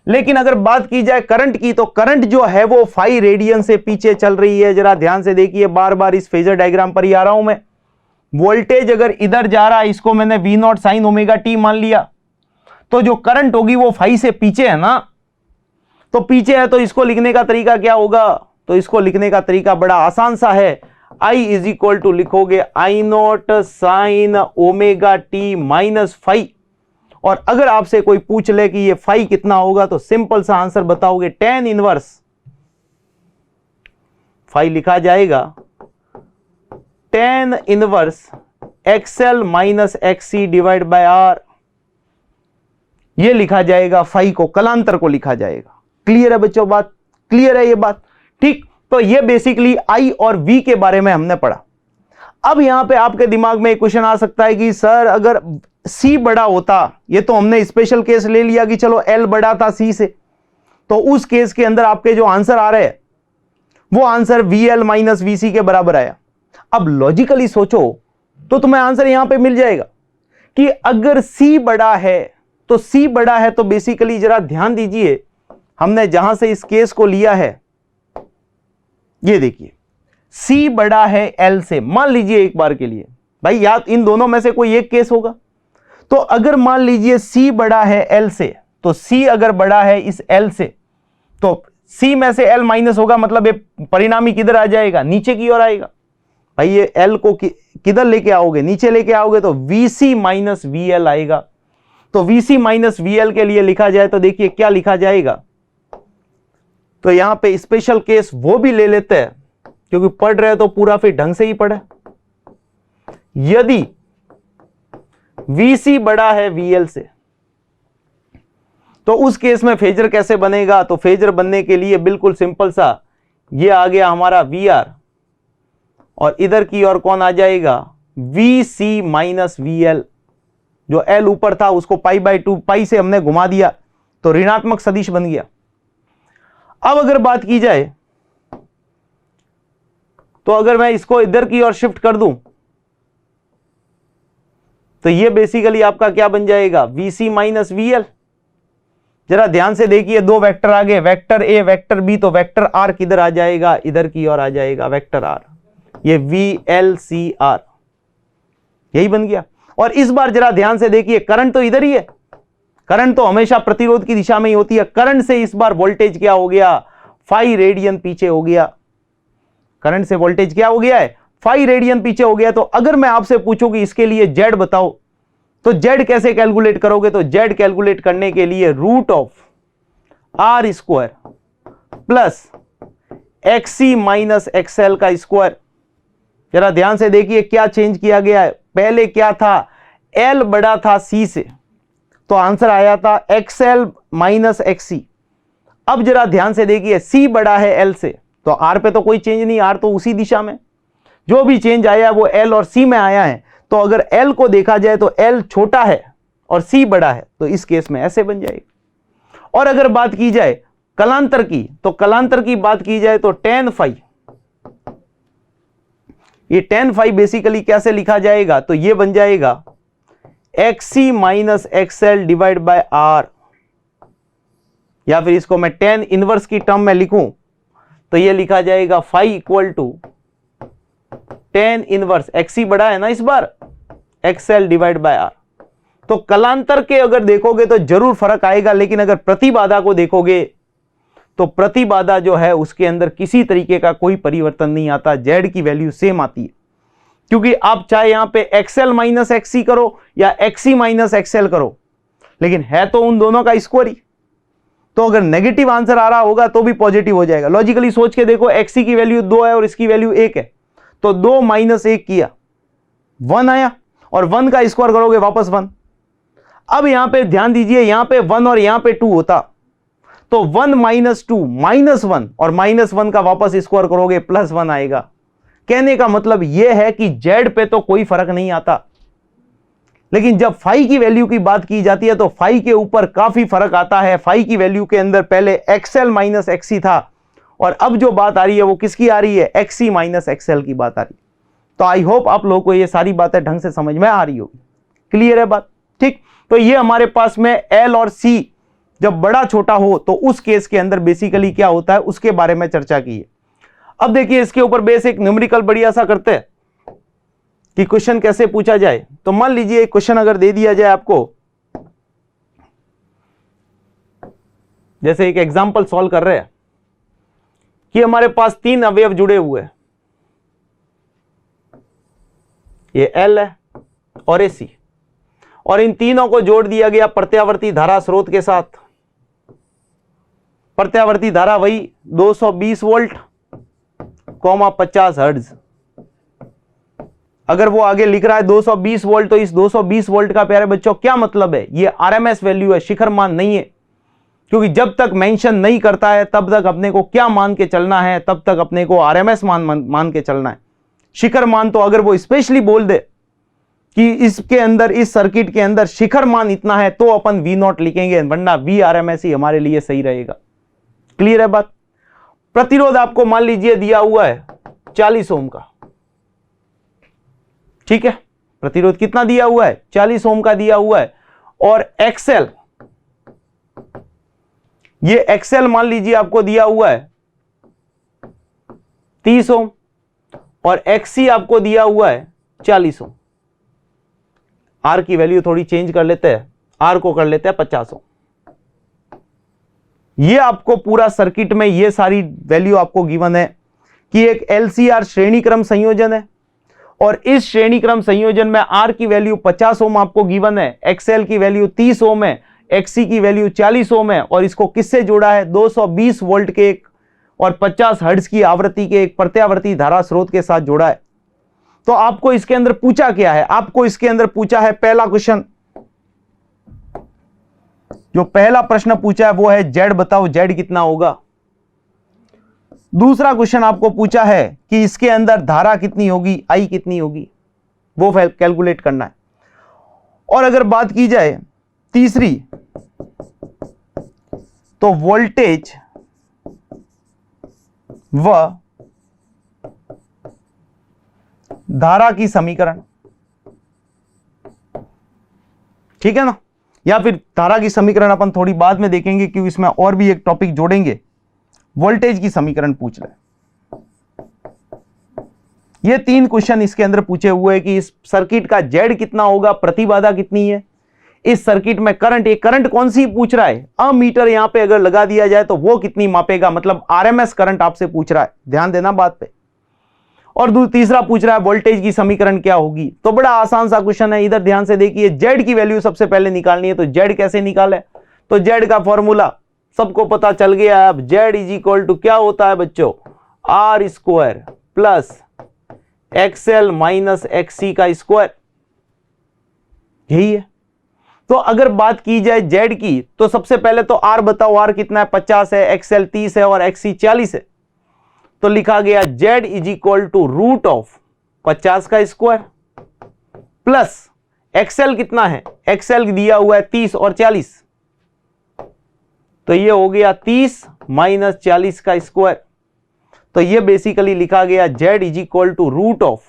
A: लेकिन अगर बात की जाए करंट की, तो करंट जो है वो फाई रेडियन से पीछे चल रही है। जरा ध्यान से देखिए, बार बार इस फेजर डायग्राम पर ही आ रहा हूं मैं। वोल्टेज अगर इधर जा रहा है, इसको मैंने V0 साइन ओमेगा टी मान लिया, तो जो करंट होगी वो फाई से पीछे है ना। तो पीछे है तो इसको लिखने का तरीका क्या होगा, तो इसको लिखने का तरीका बड़ा आसान सा है। I इज इक्वल टू लिखोगे I0 sine omega t minus phi. और अगर आपसे कोई पूछ ले कि ये फाई कितना होगा, तो सिंपल सा आंसर बताओगे tan इनवर्स फाई लिखा जाएगा tan inverse XL minus XC divide by R। ये लिखा जाएगा, फाई को कलांतर को लिखा जाएगा। क्लियर है बच्चों, बात क्लियर है ये बात, ठीक। तो ये बेसिकली I और V के बारे में हमने पढ़ा। अब यहां पे आपके दिमाग में एक क्वेश्चन आ सकता है कि सर अगर C बड़ा होता, ये तो हमने स्पेशल केस ले लिया कि चलो L बड़ा था C से, तो उस केस के अंदर आपके जो आंसर आ रहे हैं वो आंसर VL माइनस VC के बराबर आया। अब लॉजिकली सोचो तो तुम्हें आंसर यहां पे मिल जाएगा कि अगर C बड़ा है तो C बड़ा है, तो बेसिकली जरा ध्यान दीजिए, हमने जहां से इस केस को लिया है, ये देखिए C बड़ा है L से। मान लीजिए एक बार के लिए भाई, या इन दोनों में से कोई एक केस होगा, तो अगर मान लीजिए C बड़ा है L से, तो C अगर बड़ा है इस L से, तो C में से L माइनस होगा, मतलब ये परिणामी किधर आ जाएगा, नीचे की ओर आएगा। भाई ये L को किधर लेके आओगे, नीचे लेके आओगे, तो VC माइनस VL आएगा। तो VC माइनस VL के लिए लिखा जाए तो देखिए क्या लिखा जाएगा। तो यहां पे स्पेशल केस वो भी ले लेते हैं, क्योंकि पढ़ रहे तो पूरा फिर ढंग से ही पढ़े। यदि VC बड़ा है VL से, तो उस केस में फेजर कैसे बनेगा। तो फेजर बनने के लिए बिल्कुल सिंपल सा, ये आ गया हमारा VR, और इधर की ओर कौन आ जाएगा, VC माइनस VL। जो L ऊपर था उसको π/2, पाई से हमने घुमा दिया, तो ऋणात्मक सदिश बन गया। अब अगर बात की जाए, तो अगर मैं इसको इधर की ओर शिफ्ट कर दूं, तो ये बेसिकली आपका क्या बन जाएगा, VC माइनस VL। जरा ध्यान से देखिए, दो वेक्टर आ गए, वेक्टर A वेक्टर B, तो वेक्टर R किधर आ जाएगा, इधर की ओर आ जाएगा वेक्टर R, ये VLCR, यही बन गया। और इस बार जरा ध्यान से देखिए, करंट तो इधर ही है, करंट तो हमेशा प्रतिरोध की दिशा में ही होती है, करंट से इस बार वोल्टेज क्या हो गया, 5 रेडियन पीछे हो गया। करंट से वोल्टेज क्या हो गया है, 5 रेडियन पीछे हो गया। तो अगर मैं आपसे पूछूं कि इसके लिए Z बताओ, तो Z कैसे कैलकुलेट करोगे। तो Z कैलकुलेट करने के लिए root of R square plus XC minus XL का स्क्वायर। जरा ध्यान से देखिए क्या चेंज किया गया है। पहले क्या था, L बड़ा था C से, तो आंसर आया था XL माइनस XC। अब जरा ध्यान से देखिए, C बड़ा है L से, तो R पे तो कोई चेंज नहीं, R तो उसी दिशा में, जो भी चेंज आया वो L और C में आया है। तो अगर L को देखा जाए तो L छोटा है और C बड़ा है, तो इस केस में ऐसे बन जाएगा। और अगर बात की जाए कलांतर की, तो कलांतर की बात की जाए तो tan phi, ये tan phi बेसिकली कैसे लिखा जाएगा, तो ये बन जाएगा XC minus XL divide by R, या फिर इसको मैं tan इनवर्स की टर्म में लिखूं तो ये लिखा जाएगा phi equal to tan inverse, XC बड़ा है ना इस बार, XL डिवाइड बाय R। तो कलांतर के अगर देखोगे तो जरूर फर्क आएगा, लेकिन अगर प्रतिबाधा को देखोगे तो प्रतिबाधा जो है उसके अंदर किसी तरीके का कोई परिवर्तन नहीं आता, Z की वैल्यू सेम आती है। क्योंकि आप चाहे यहां पे XL माइनस XC करो या XC माइनस XL करो, लेकिन है तो उन दोनों का स्क्वायर ही। तो अगर नेगेटिव आंसर आ रहा होगा तो भी पॉजिटिव हो जाएगा। लॉजिकली सोच के देखो, XC की वैल्यू 2 है और इसकी वैल्यू 1 है, तो 2 माइनस 1 किया 1 आया, और 1 का स्क्वायर करोगे वापस 1। अब यहां पे ध्यान दीजिए, यहां पे 1 और यहां पे 2 होता, तो 1 माइनस 2 माइनस 1, और माइनस 1 का वापस स्क्वायर करोगे प्लस 1 आएगा। कहने का मतलब यह है कि Z पे तो कोई फर्क नहीं आता, लेकिन जब फाई की वैल्यू की बात की जाती है तो फाई के ऊपर काफी फर्क आता है। फाई की वैल्यू के अंदर पहले XL माइनस XC था, और अब जो बात आ रही है वो किसकी आ रही है, XC माइनस XL की बात आ रही है। तो आई होप आप लोगों को ये सारी बातें ढंग से समझ में आ रही होगी, क्लियर है बात, ठीक। तो ये हमारे पास में L और C जब बड़ा छोटा हो तो उस केस के अंदर बेसिकली क्या होता है उसके बारे में चर्चा की है। अब देखिए इसके ऊपर बेसिक न्यूमेरिकल बढ़िया सा करते हैं कि क्वेश्चन कैसे पूछा जाए। तो मान लीजिए क्वेश्चन अगर दे दिया जाए आपको, जैसे एक एग्जांपल सॉल्व कर रहे हैं कि हमारे पास 3 अवयव जुड़े हुए हैं, ये L है और ये C, और इन तीनों को जोड़ दिया गया प्रत्यावर्ती धारा स्रोत के साथ। प्रत्यावर्ती धारा वही 220 वोल्ट, 50 हर्ट्ज। अगर वो आगे लिख रहा है 220 वोल्ट, तो इस 220 वोल्ट का प्यारे बच्चों क्या मतलब है, ये आरएमएस वैल्यू है, शिखर मान नहीं है। क्योंकि जब तक मेंशन नहीं करता है तब तक अपने को क्या मान के चलना है, तब तक अपने को आरएमएस मान के चलना है। शिखर मान तो अगर वो स्पेशली बोल दे कि इसके अंदर, इस सर्किट के अंदर शिखर मान इतना है, तो अपन V0 लिखेंगे, वरना VRMS ही हमारे लिए सही रहेगा। क्लियर है बात। प्रतिरोध आपको मान लीजिए दिया हुआ है 40 ओम का, ठीक है। प्रतिरोध कितना दिया हुआ है, 40 ओम का दिया हुआ है। और XL, ये XL मान लीजिए आपको दिया हुआ है 30 ओम, और XC आपको दिया हुआ है 40 ओम। आर की वैल्यू थोड़ी चेंज कर लेते हैं, आर को कर लेते हैं 50 ओम। ये आपको पूरा सर्किट में ये सारी वैल्यू आपको गिवन है कि एक एलसीआर श्रेणी क्रम संयोजन है और इस श्रेणी क्रम संयोजन में आर की वैल्यू 50 ओम आपको गिवन है, एक्सएल की वैल्यू 30 ओम है, एक्सी की वैल्यू 40 ओम है और इसको किससे जोड़ा है, 220 वोल्ट के एक और 50 हर्ट्ज की आवृत्ति के एक प्रत्यावर्ती धारा स्रोत के साथ जोड़ा है। तो आपको इसके अंदर पूछा क्या है, आपको इसके अंदर पूछा है पहला क्वेश्चन, जो पहला प्रश्न पूछा है वो है जेड बताओ, जेड कितना होगा। दूसरा क्वेश्चन आपको पूछा है कि इसके अंदर धारा कितनी होगी, आई कितनी होगी, वो कैलकुलेट करना है। और अगर बात की जाए तीसरी, तो वोल्टेज व धारा की समीकरण, ठीक है ना, या फिर धारा की समीकरण अपन थोड़ी बाद में देखेंगे क्योंकि इसमें और भी एक टॉपिक जोड़ेंगे। वोल्टेज की समीकरण पूछ रहे, ये 3 क्वेश्चन इसके अंदर पूछे हुए हैं कि इस सर्किट का जेड कितना होगा, प्रतिबाधा कितनी है, इस सर्किट में करंट, एक करंट कौन सी पूछ रहा है, अमीटर यहां पे अगर लगा दिया जाए तो वो कितनी मापेगा, मतलब आरएमएस करंट आपसे पूछ रहा है, ध्यान देना बात पे। और तीसरा पूछ रहा है वोल्टेज की समीकरण क्या होगी। तो बड़ा आसान सा क्वेश्चन है, इधर ध्यान से देखिए। जेड की वैल्यू सबसे पहले निकालनी है, तो जेड कैसे निकाले, तो जेड का फॉर्मूला सबको पता चल गया है। अब जेड इज इक्वल टू क्या होता है बच्चों, R square plus XL minus XC का स्क्वायर, यही है। तो अगर बात की जाए जेड की, तो सबसे पहले तो आर बताओ, आर कितना है, 50 है, एक्सएल 30 है और एक्सी 40 है। तो लिखा गया Z is equal to root of 50 का स्क्वायर प्लस एक्सएल कितना है, एक्सएल दिया हुआ है 30 और 40, तो ये हो गया 30 माइनस 40 का स्क्वायर। तो ये बेसिकली लिखा गया Z is equal to root of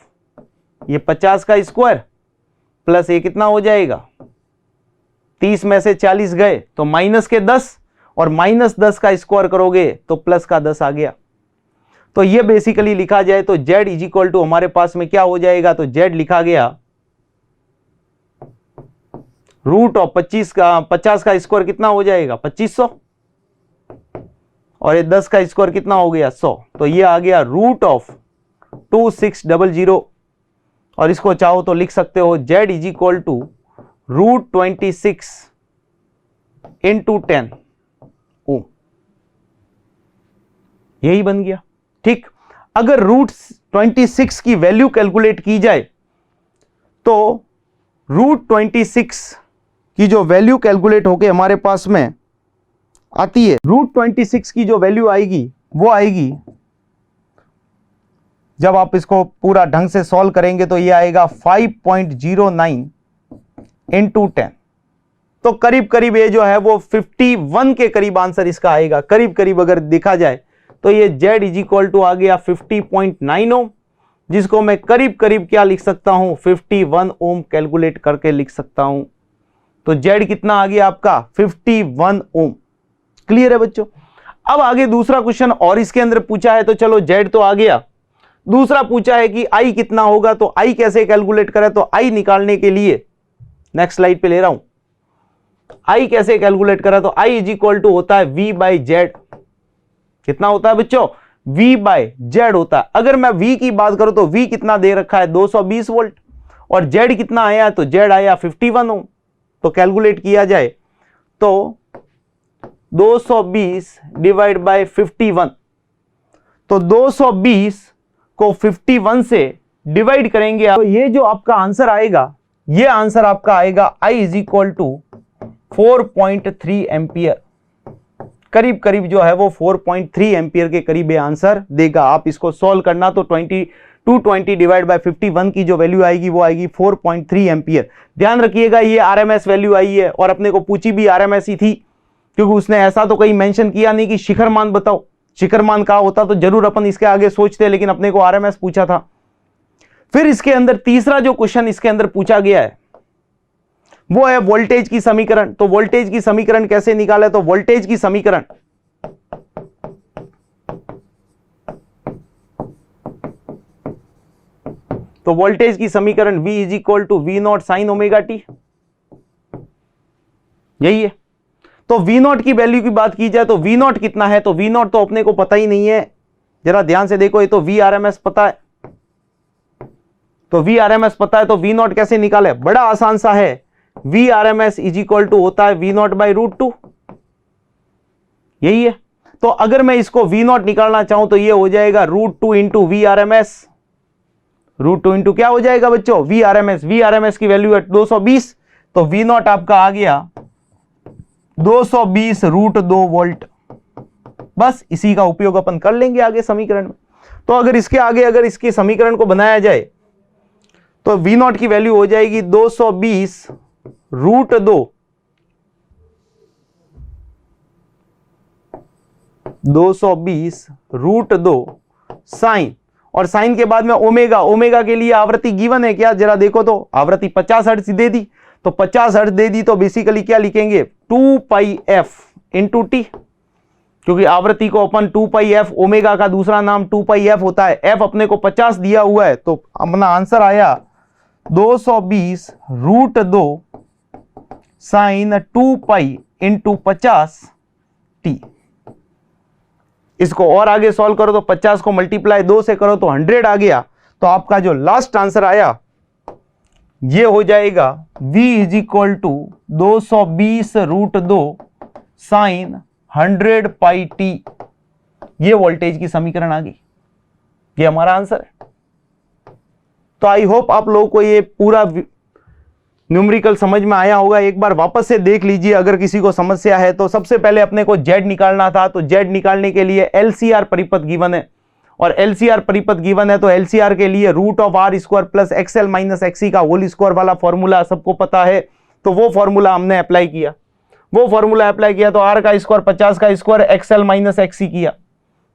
A: ये 50 का स्क्वायर प्लस ये कितना हो जाएगा, 30 में से 40 गए तो माइनस के 10 और माइनस 10 का स्क्वायर करोगे तो प्लस का 10 आ गया। तो ये बेसिकली लिखा जाए तो जेड इज इक्वल टू हमारे पास में क्या हो जाएगा, तो जेड लिखा गया रूट ऑफ 50 का स्क्वायर कितना हो जाएगा 2500 और ये 10 का स्क्वायर कितना हो गया 100, तो ये आ गया रूट ऑफ 2600 और इसको चाहो तो लिख सकते हो Z is equal to root 26 into 10 ohm, यही बन गया। ठीक, अगर रूट 26 की वैल्यू कैलकुलेट की जाए तो रूट 26 की जो वैल्यू कैलकुलेट होके हमारे पास में आती है, रूट 26 की जो वैल्यू आएगी वो आएगी, जब आप इसको पूरा ढंग से सॉल्व करेंगे तो ये आएगा 5.09 इंटू 10, तो करीब करीब ये जो है वो 51 के करीब आंसर इसका आएगा, करीब करीब अगर देखा जाए तो ये Z इज इक्वल टू आ गया 50.9 ओम, जिसको मैं करीब करीब क्या लिख सकता हूं 51 ओम कैलकुलेट करके लिख सकता हूं। तो Z कितना आ गया आपका 51 ओम। क्लियर है बच्चों। अब आगे दूसरा क्वेश्चन और इसके अंदर पूछा है, तो चलो Z तो आ गया, दूसरा पूछा है कि I कितना होगा, तो I कैसे कैलकुलेट करें, तो I निकालने के लिए नेक्स्ट स्लाइड पे ले रहा हूं, I कैसे कैलकुलेट करें, तो I इज इक्वल टू होता है V बाई जेड। कितना होता है बच्चों, V बाय जेड होता है। अगर मैं V की बात करूं तो V कितना दे रखा है 220 वोल्ट और Z कितना आया है, तो Z आया 51 ओम। तो कैलकुलेट किया जाए तो 220 डिवाइड बाय 51, तो 220 को 51 से डिवाइड करेंगे तो ये जो आपका आंसर आएगा, ये आंसर आपका आएगा I is equal to 4.3 ampere, करीब करीब जो है वो 4.3 एम्पियर के करीब ये आंसर देगा। आप इसको सॉल्व करना तो 220 डिवाइड बाय 51 की जो वैल्यू आएगी वो आएगी 4.3 एम्पियर। ध्यान रखिएगा ये आरएमएस वैल्यू आई है और अपने को पूछी भी आरएमएस ही थी, क्योंकि उसने ऐसा तो कहीं मेंशन किया नहीं कि शिखर मान बताओ, शिखर मान कहा होता तो जरूर अपन इसके आगे सोचते, लेकिन अपने को आरएमएस पूछा था। फिर इसके अंदर तीसरा जो क्वेश्चन इसके अंदर पूछा गया है वो है वोल्टेज की समीकरण। तो वोल्टेज की समीकरण कैसे निकाले, तो वोल्टेज की समीकरण तो वोल्टेज की समीकरण V is equal to V naught sine omega t, यही है। तो V नॉट की वैल्यू की बात की जाए तो V नॉट कितना है, तो V नॉट तो अपने को पता ही नहीं है, जरा ध्यान से देखो, ये तो VRMS पता है, तो VRMS पता है, तो V नॉट कैसे निकाले, बड़ा आसान सा है, VRMS इज इक्वल टू होता है V नॉट बाई √2, यही है। तो अगर मैं इसको V नॉट निकालना चाहूं तो ये हो जाएगा √2 इंटू VRMS, √2 इंटू क्या हो जाएगा बच्चों, VRMS, VRMS की वैल्यू है 220, तो V नॉट आपका आ गया 220 √2 वोल्ट। बस इसी का उपयोग अपन कर लेंगे आगे समीकरण में। तो अगर इसके आगे अगर इसके समीकरण को बनाया जाए तो V नॉट की वैल्यू हो जाएगी 220 √2, 220 √2 साइन, और साइन के बाद में ओमेगा, ओमेगा के लिए आवृत्ति गिवन है क्या, जरा देखो तो आवृत्ति 50 हर्ट्ज दे दी, तो 50 हर्ट्ज दे दी तो बेसिकली क्या लिखेंगे 2πf इंटू टी, क्योंकि आवृत्ति को अपन 2πf, ओमेगा का दूसरा नाम 2πf होता है, f अपने को 50 दिया हुआ है, तो अपना आंसर आया 220 √2 साइन 2π इंटू 50 टी। इसको और आगे सॉल्व करो तो 50 को मल्टीप्लाई 2 से करो तो 100 आ गया, तो आपका जो लास्ट आंसर आया ये हो जाएगा V is equal to 220 √2 sine 100πt, ये वोल्टेज की समीकरण आ गई, ये हमारा आंसर है। तो आई होप आप लोगों को ये पूरा न्यूमेरिकल समझ में आया होगा। एक बार वापस से देख लीजिए अगर किसी को समस्या है तो। सबसे पहले अपने को Z निकालना था, तो Z निकालने के लिए LCR परिपथ गिवन है, और LCR परिपथ गिवन है तो LCR के लिए √r² plus XL minus XC का होल स्क्वायर वाला फॉर्मूला सबको पता है, तो वो फॉर्मूला हमने अप्लाई किया, वो फॉर्मूला अप्लाई किया तो r का स्क्वायर 50 का स्क्वायर XL माइनस XC किया,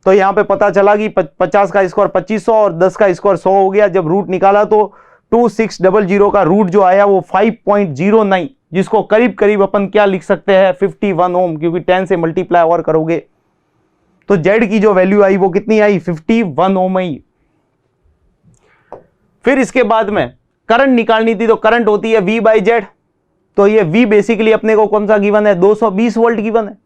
A: तो यहाँ पे पता चला कि 50 का स्क्वायर 2500 और 10 का स्क्वायर 100 हो गया। जब रूट निकाला तो 2600 का रूट जो आया वो 5.09, जिसको करीब करीब अपन क्या लिख सकते हैं 51 ओम, क्योंकि 10 से मल्टीप्लाई और करोगे तो Z की जो वैल्यू आई वो कितनी आई 51 ओम आई। फिर इसके बाद में करंट निकालनी थी, तो करंट होती है V बाई Z, तो ये V बेसिकली अपने को कौन सा गिवन है 220 वोल्ट गिवन है,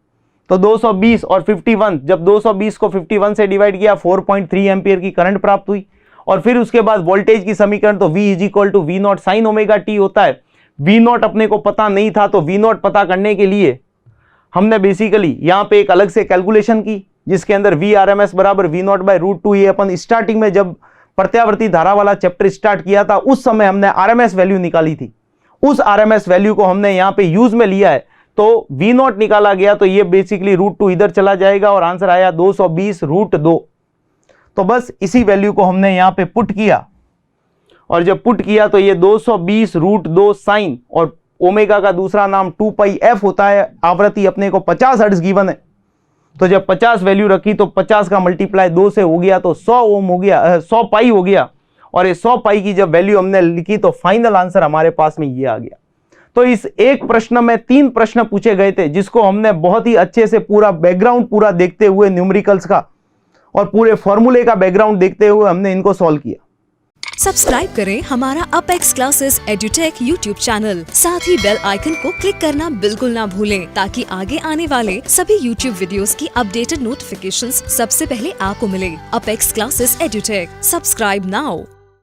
A: तो 220 और 51, जब 220 को 51 से डिवाइड किया 4.3 एम्पियर की करंट प्राप्त हुई। और फिर उसके बाद वोल्टेज की समीकरण तो V is equal to V naught sine omega t होता है। V नॉट अपने को पता नहीं था, तो V नॉट पता करने के लिए हमने बेसिकली यहाँ पे एक अलग से कैलकुलेशन की, जिसके अंदर VRMS बराबर V नॉट बाई √2, ये अपन स्टार्टिंग में जब प्रत्यावर्ती धारा वाला चैप्टर स्टार्ट किया था उस समय हमने RMS वैल्यू निकाली थी, उस RMS वैल्यू को हमने यहाँ पे यूज में लिया है, तो V नॉट निकाला गया, तो ये बेसिकली √2 इधर चला जाएगा और आंसर आया 220 √2। तो बस इसी वैल्यू को हमने यहाँ पे पुट किया, और जब पुट किया तो ये 220 √2 साइन, और ओमेगा का दूसरा नाम 2πf होता है, आवृत्ति अपने को 50 हर्ट्ज गिवन है, तो जब 50 वैल्यू रखी तो 50 का मल्टीप्लाई 2 से हो गया तो 100 ओम हो गया, 100 पाई हो गया, और ये 100 पाई की जब वैल्यू हमने लिखी तो फाइनल आंसर हमारे पास में ये आ गया। तो इस एक प्रश्न में 3 प्रश्न पूछे गए थे, जिसको हमने बहुत ही अच्छे से पूरा बैकग्राउंड पूरा देखते हुए न्यूमेरिकल्स का और पूरे फॉर्मूले का बैकग्राउंड देखते हुए हमने इनको सॉल्व किया।
B: सब्सक्राइब करें हमारा Apex Classes Edutech YouTube channel, साथ ही बेल आइकन को क्लिक करना बिल्कुल ना भूलें, ताकि आगे आने वाले सभी यूट्यूब वीडियोस की अपडेटेड नोटिफिकेशंस सबसे पहले आपको मिले। Apex Classes Edutech, subscribe now.